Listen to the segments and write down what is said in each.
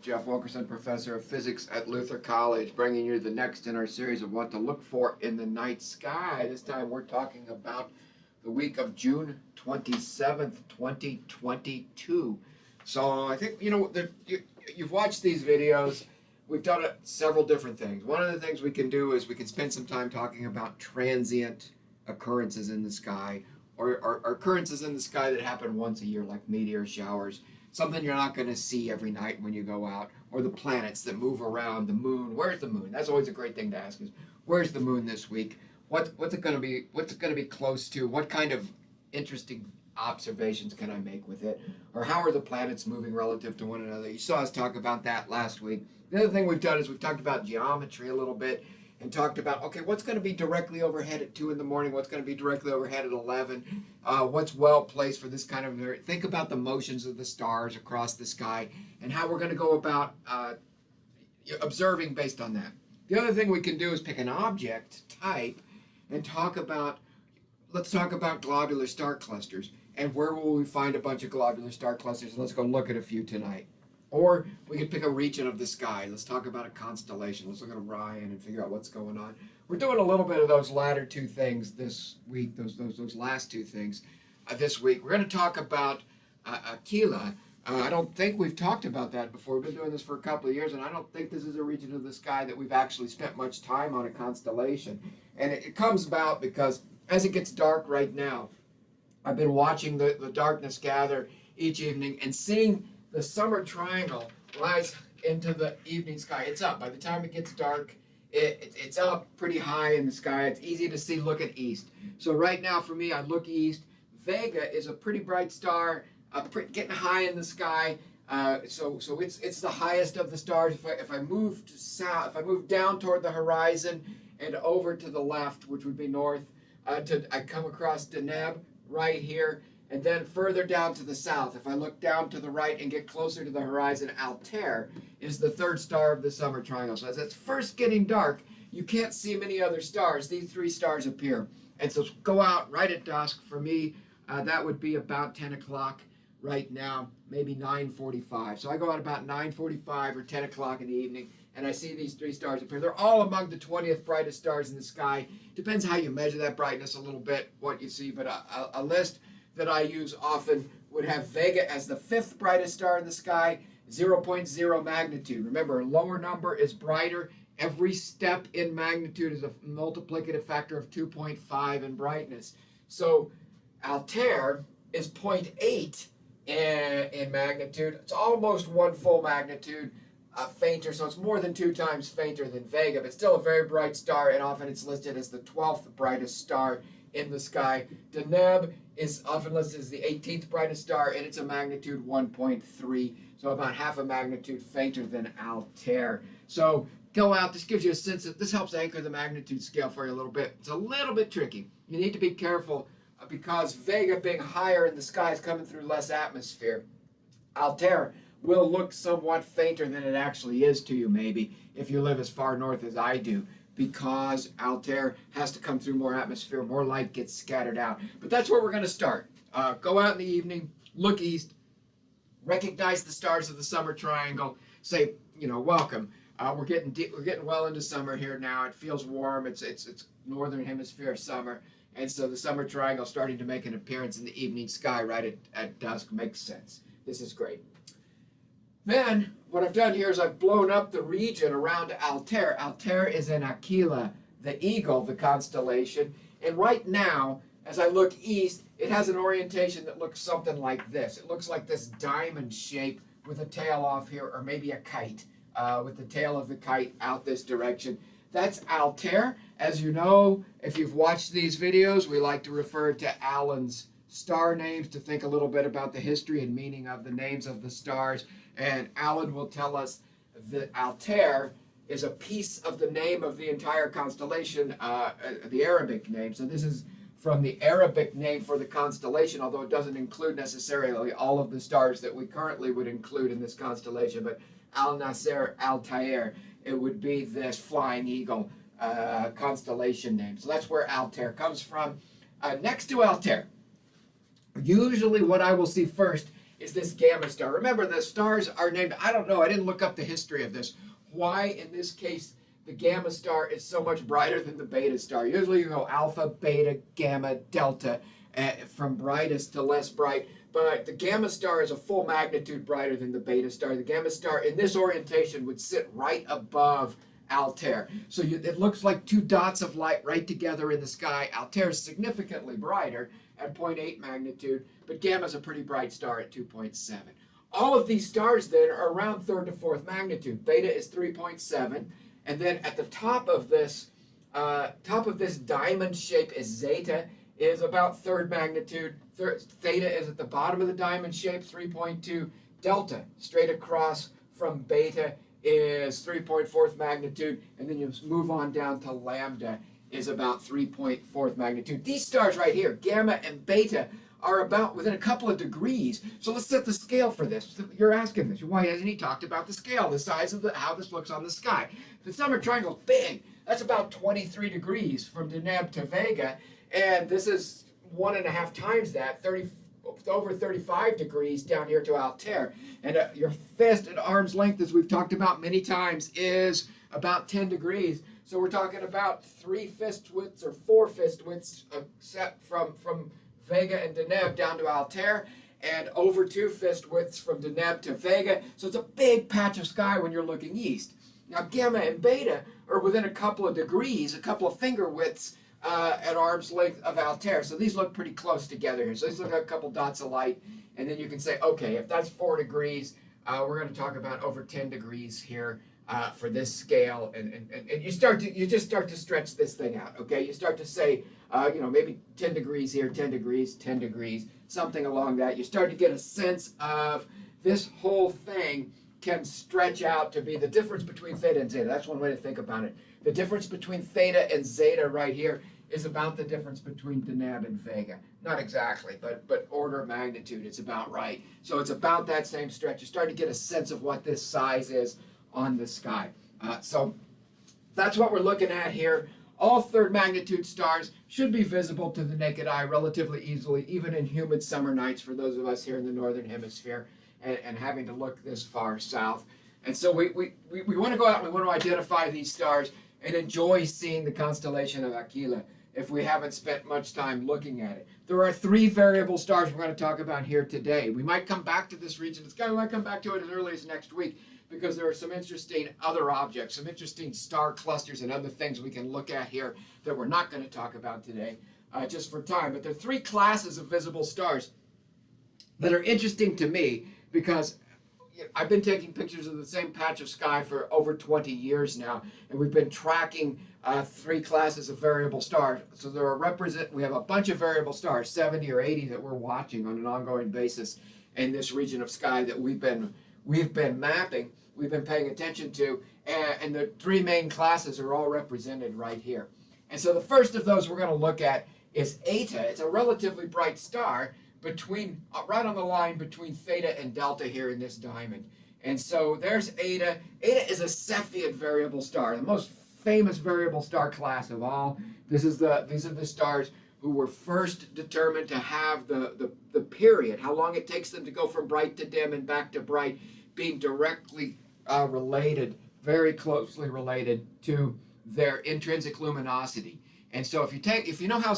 Jeff Wilkerson, Professor of Physics at Luther College, bringing you the next in our series of what to look for in the night sky. This time we're talking about the week of June 27th, 2022. So I think, you've watched these videos. We've done several different things. One of the things we can do is we can spend some time talking about transient occurrences in the sky, or occurrences in the sky that happen once a year, like meteor showers. Something you're not going to see every night when you go out, or the planets that move around the moon. Where's the moon? That's always a great thing to ask is, where's the moon this week? What's it going to be? What's it going to be close to? What kind of interesting observations can I make with it? Or how are the planets moving relative to one another? You saw us talk about that last week. The other thing we've done is we've talked about geometry a little bit and talked about, okay, what's going to be directly overhead at 2 in the morning? What's going to be directly overhead at 11? What's well placed for this kind of... Think about the motions of the stars across the sky and how we're going to go about observing based on that. The other thing we can do is pick an object type and let's talk about globular star clusters. And where will we find a bunch of globular star clusters? Let's go look at a few tonight. Or we could pick a region of the sky. Let's talk about a constellation. Let's look at Orion and figure out what's going on. We're doing a little bit of those latter two things this week, those last two things this week. We're going to talk about Aquila. I don't think we've talked about that before. We've been doing this for a couple of years, and I don't think this is a region of the sky that we've actually spent much time on a constellation. And it comes about because as it gets dark right now, I've been watching the darkness gather each evening and seeing the summer triangle rise into the evening sky. It's up. By the time it gets dark, it's up pretty high in the sky. It's easy to see looking east. So right now for me, I look east. Vega is a pretty bright star, getting high in the sky. So it's the highest of the stars. If I move to south, if I move down toward the horizon and over to the left, which would be north, I come across Deneb right here. And then further down to the south, if I look down to the right and get closer to the horizon, Altair is the third star of the summer triangle. So as it's first getting dark, you can't see many other stars. These three stars appear. And so go out right at dusk. For me, that would be about 10 o'clock right now, maybe 9:45. So I go out about 9:45 or 10 o'clock in the evening, and I see these three stars appear. They're all among the 20th brightest stars in the sky. Depends how you measure that brightness a little bit, what you see, but a list that I use often would have Vega as the 5th brightest star in the sky, 0.0 magnitude. Remember, a lower number is brighter. Every step in magnitude is a multiplicative factor of 2.5 in brightness. So Altair is 0.8 in magnitude. It's almost one full magnitude fainter, so it's more than 2 times fainter than Vega, but still a very bright star, and often it's listed as the 12th brightest star in the sky. Deneb is often listed as the 18th brightest star, and it's a magnitude 1.3, so about half a magnitude fainter than Altair. So go out. This gives you a sense that this helps anchor the magnitude scale for you a little bit. It's a little bit tricky. You need to be careful because Vega being higher in the sky is coming through less atmosphere. Altair will look somewhat fainter than it actually is to you, maybe, if you live as far north as I do, because Altair has to come through more atmosphere, more light gets scattered out. But that's where we're going to start. Go out in the evening, look east, recognize the stars of the summer triangle, say, welcome. We're getting well into summer here now. It feels warm. It's northern hemisphere summer, and so the summer triangle starting to make an appearance in the evening sky right at dusk makes sense. This is great. Then, what I've done here is I've blown up the region around Altair. Altair is in Aquila, the eagle, the constellation. And right now, as I look east, it has an orientation that looks something like this. It looks like this diamond shape with a tail off here, or maybe a kite, with the tail of the kite out this direction. That's Altair. As you know, if you've watched these videos, we like to refer to Allen's star names to think a little bit about the history and meaning of the names of the stars. And Allen will tell us that Altair is a piece of the name of the entire constellation, the Arabic name. So this is from the Arabic name for the constellation, although it doesn't include necessarily all of the stars that we currently would include in this constellation. But Al-Nasser, Altair, it would be this flying eagle constellation name. So that's where Altair comes from. Next to Altair, usually what I will see first is this gamma star. Remember, the stars are named, I don't know, I didn't look up the history of this. Why, in this case, the gamma star is so much brighter than the beta star. Usually you go alpha, beta, gamma, delta, from brightest to less bright. But the gamma star is a full magnitude brighter than the beta star. The gamma star in this orientation would sit right above Altair. So it looks like two dots of light right together in the sky. Altair is significantly brighter at 0.8 magnitude, but gamma is a pretty bright star at 2.7. All of these stars then are around third to fourth magnitude. Beta is 3.7, and then at the top of this diamond shape is zeta, is about third magnitude. Theta is at the bottom of the diamond shape, 3.2. Delta, straight across from beta, is 3.4 magnitude, and then you move on down to lambda, is about 3.4 magnitude. These stars right here, gamma and beta, are about within a couple of degrees. So let's set the scale for this. You're asking this, why hasn't he talked about the scale, the size of how this looks on the sky? The summer triangle is big. That's about 23 degrees from Deneb to Vega, and this is 1.5 times that, over 35 degrees down here to Altair. And your fist at arm's length, as we've talked about many times, is about 10 degrees. So we're talking about 3 fist widths or 4 fist widths set from Vega and Deneb down to Altair, and over 2 fist widths from Deneb to Vega. So it's a big patch of sky when you're looking east. Now gamma and beta are within a couple of degrees, a couple of finger widths at arm's length of Altair. So these look pretty close together here. So these look like a couple dots of light, and then you can say, okay, if that's 4 degrees, we're going to talk about over 10 degrees here for this scale, and you just start to stretch this thing out. Okay, you start to say, maybe 10 degrees here, 10 degrees, 10 degrees, something along that. You start to get a sense of this whole thing can stretch out to be the difference between theta and zeta. That's one way to think about it. The difference between theta and zeta right here is about the difference between Deneb and Vega. Not exactly, but order of magnitude, it's about right. So it's about that same stretch. You start to get a sense of what this size is on the sky. So that's what we're looking at here. All third magnitude stars should be visible to the naked eye relatively easily, even in humid summer nights for those of us here in the northern hemisphere and having to look this far south. And so we want to go out and we want to identify these stars and enjoy seeing the constellation of Aquila if we haven't spent much time looking at it. There are 3 variable stars we're going to talk about here today. We might come back to this region. We might come back to it as early as next week because there are some interesting other objects, some interesting star clusters and other things we can look at here that we're not going to talk about today just for time. But there are 3 classes of visible stars that are interesting to me because I've been taking pictures of the same patch of sky for over 20 years now, and we've been tracking 3 classes of variable stars. So we have a bunch of variable stars, 70 or 80 that we're watching on an ongoing basis in this region of sky that we've been mapping, we've been paying attention to, and the 3 main classes are all represented right here. And so the first of those we're going to look at is Eta. It's a relatively bright star right on the line between theta and delta here in this diamond. And so there's Eta. Eta is a Cepheid variable star, the most famous variable star class of all. These are the stars who were first determined to have the period, how long it takes them to go from bright to dim and back to bright, being directly related, very closely related to their intrinsic luminosity. And so if you know how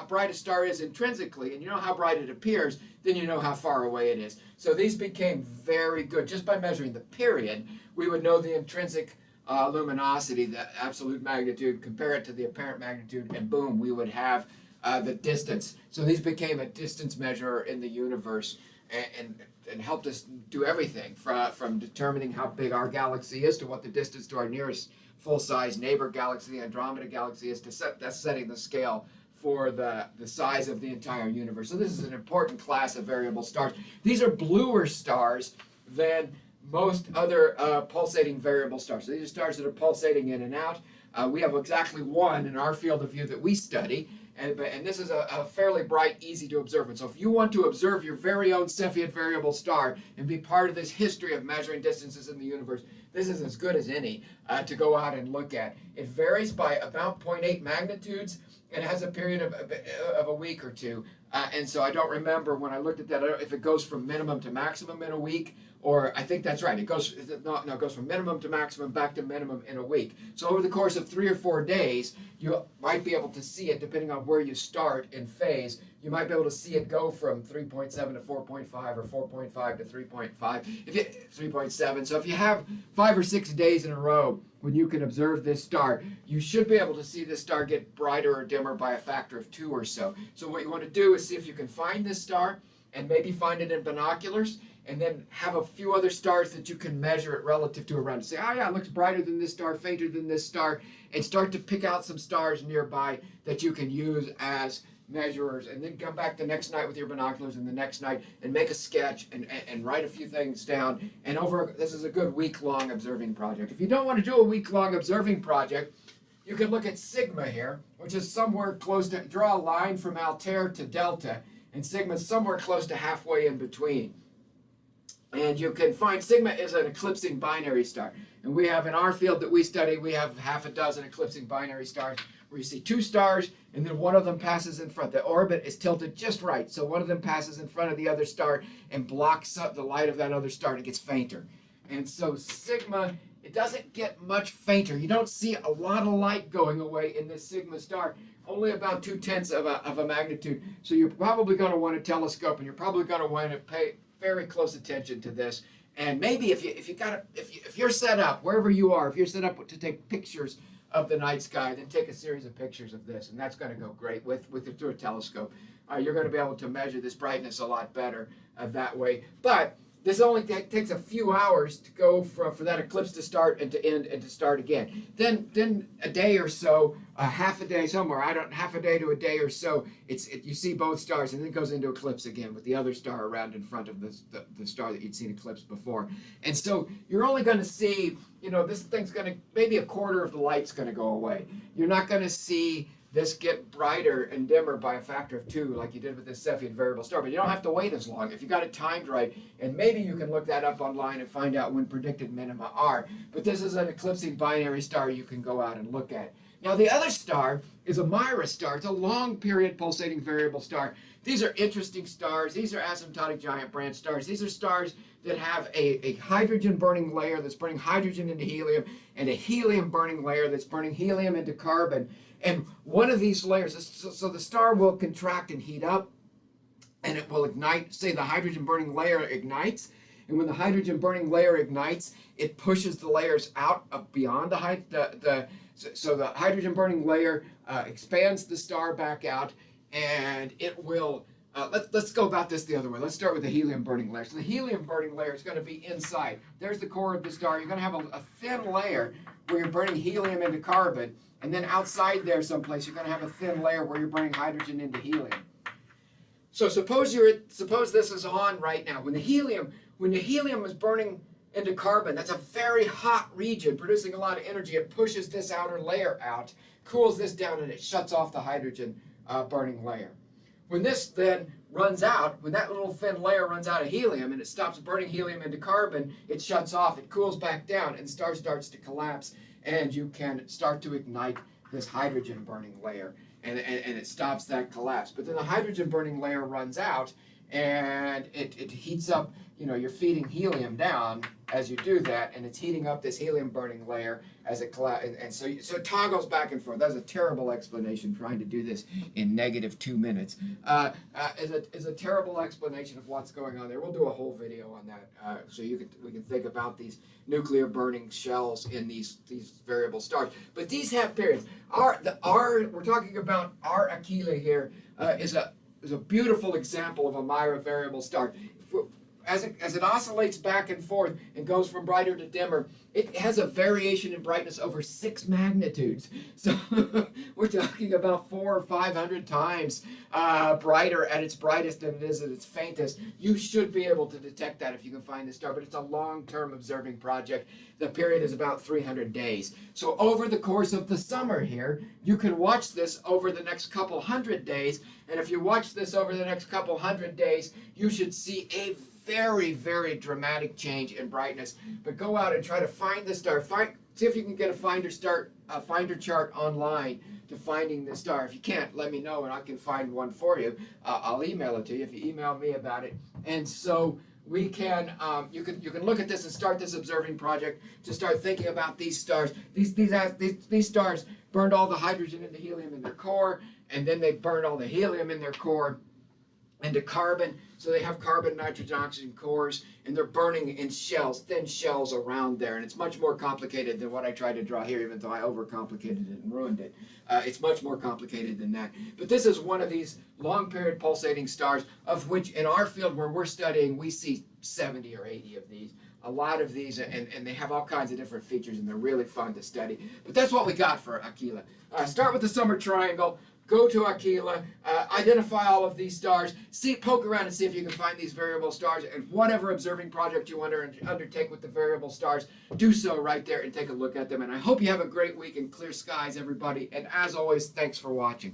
bright a star is intrinsically, and you know how bright it appears, then you know how far away it is. So these became very good. Just by measuring the period, we would know the intrinsic luminosity, the absolute magnitude, compare it to the apparent magnitude, and boom, we would have the distance. So these became a distance measure in the universe and helped us do everything from determining how big our galaxy is to what the distance to our nearest full-size neighbor galaxy, the Andromeda galaxy, is that's setting the scale for the size of the entire universe. So this is an important class of variable stars. These are bluer stars than most other pulsating variable stars. So these are stars that are pulsating in and out. We have exactly one in our field of view that we study, And this is a fairly bright, easy to observe. And so if you want to observe your very own Cepheid variable star and be part of this history of measuring distances in the universe, this is as good as any to go out and look at. It varies by about 0.8 magnitudes and has a period of a week or two. And so I don't remember when I looked at that if it goes from minimum to maximum in a week, or I think that's right. It goes it goes from minimum to maximum back to minimum in a week. So over the course of 3 or 4 days, you might be able to see it depending on where you start in phase. You might be able to see it go from 3.7 to 4.5 or 4.5 to 3.5, 3.7. So if you have 5 or 6 days in a row when you can observe this star, you should be able to see this star get brighter or dimmer by a factor of 2 or so. So what you want to do is see if you can find this star and maybe find it in binoculars, and then have a few other stars that you can measure it relative to around. Say, oh yeah, it looks brighter than this star, fainter than this star, and start to pick out some stars nearby that you can use as measurers, and then come back the next night with your binoculars and the next night and make a sketch and write a few things down. And this is a good week-long observing project. If you don't want to do a week-long observing project, you can look at sigma here, which is somewhere close to, draw a line from Altair to delta, and sigma is somewhere close to halfway in between. And you can find sigma is an eclipsing binary star. And we have in our field that we study, we have half a dozen eclipsing binary stars where you see 2 stars and then one of them passes in front. The orbit is tilted just right. So one of them passes in front of the other star and blocks up the light of that other star and it gets fainter. And so sigma, it doesn't get much fainter. You don't see a lot of light going away in this sigma star, only about 2/10 of a magnitude. So you're probably going to want a telescope, and you're probably going to want to pay very close attention to this. And maybe if you're set up wherever you are, if you're set up to take pictures of the night sky, then take a series of pictures of this, and that's going to go great through a telescope. You're going to be able to measure this brightness a lot better that way. But this only takes a few hours to go for that eclipse to start and to end and to start again. Then a day or so, half a day somewhere, half a day to a day or so, you see both stars, and then it goes into eclipse again with the other star around in front of the star that you'd seen eclipsed before. And so you're only going to see, this thing's going to, maybe a quarter of the light's going to go away. You're not going to see this get brighter and dimmer by a factor of 2 like you did with this Cepheid variable star. But you don't have to wait as long if you got it timed right. And maybe you can look that up online and find out when predicted minima are. But this is an eclipsing binary star you can go out and look at. Now the other star is a Mira star. It's a long period pulsating variable star. These are interesting stars. These are asymptotic giant branch stars. These are stars that have a hydrogen burning layer that's burning hydrogen into helium, and a helium burning layer that's burning helium into carbon. And one of these layers, so the star will contract and heat up, and it will ignite. Say the hydrogen burning layer ignites, and when the hydrogen burning layer ignites, it pushes the layers out beyond the height. So the hydrogen burning layer expands the star back out, and it will. Let's go about this the other way. Let's start with the helium burning layer. So the helium burning layer is going to be inside. There's the core of the star. You're going to have a thin layer where you're burning helium into carbon, and then outside there someplace you're going to have a thin layer where you're burning hydrogen into helium. So suppose this is on right now. When the helium is burning into carbon, that's a very hot region producing a lot of energy. It pushes this outer layer out, cools this down, and it shuts off the hydrogen burning layer. When this then runs out, when that little thin layer runs out of helium and it stops burning helium into carbon, it shuts off, it cools back down, and the star starts to collapse, and you can start to ignite this hydrogen burning layer, and it stops that collapse. But then the hydrogen burning layer runs out, and it heats up. You're feeding helium down as you do that, and it's heating up this helium burning layer as it collapses. And so it toggles back and forth. That's a terrible explanation, trying to do this in -2 minutes. Is a terrible explanation of what's going on there. We'll do a whole video on that, so we can think about these nuclear burning shells in these variable stars. But these have periods. We're talking about our Aquila here is a beautiful example of a Mira variable star. as it oscillates back and forth and goes from brighter to dimmer, it has a variation in brightness over 6 magnitudes. So we're talking about 400 or 500 times brighter at its brightest than it is at its faintest. You should be able to detect that if you can find the star, but it's a long-term observing project. The period is about 300 days. So over the course of the summer here, you can watch this over the next couple hundred days, and if you watch this over the next couple hundred days, you should see a very, very dramatic change in brightness. But go out and try to find the star. See if you can get a finder chart online to finding the star. If you can't, let me know and I can find one for you. I'll email it to you if you email me about it. And so we can you can look at this and start this observing project to start thinking about these stars. These stars burned all the hydrogen and the helium in their core, and then they burned all the helium in their core into carbon, so they have carbon, nitrogen, oxygen cores, and they're burning in shells, thin shells around there, and it's much more complicated than what I tried to draw here, even though I overcomplicated it and ruined it. It's much more complicated than that. But this is one of these long period pulsating stars, of which in our field where we're studying, we see 70 or 80 of these. A lot of these, and they have all kinds of different features, and they're really fun to study. But that's what we got for Aquila. Start with the summer triangle. Go to Aquila, identify all of these stars, poke around and see if you can find these variable stars, and whatever observing project you want to undertake with the variable stars, do so right there and take a look at them. And I hope you have a great week and clear skies, everybody. And as always, thanks for watching.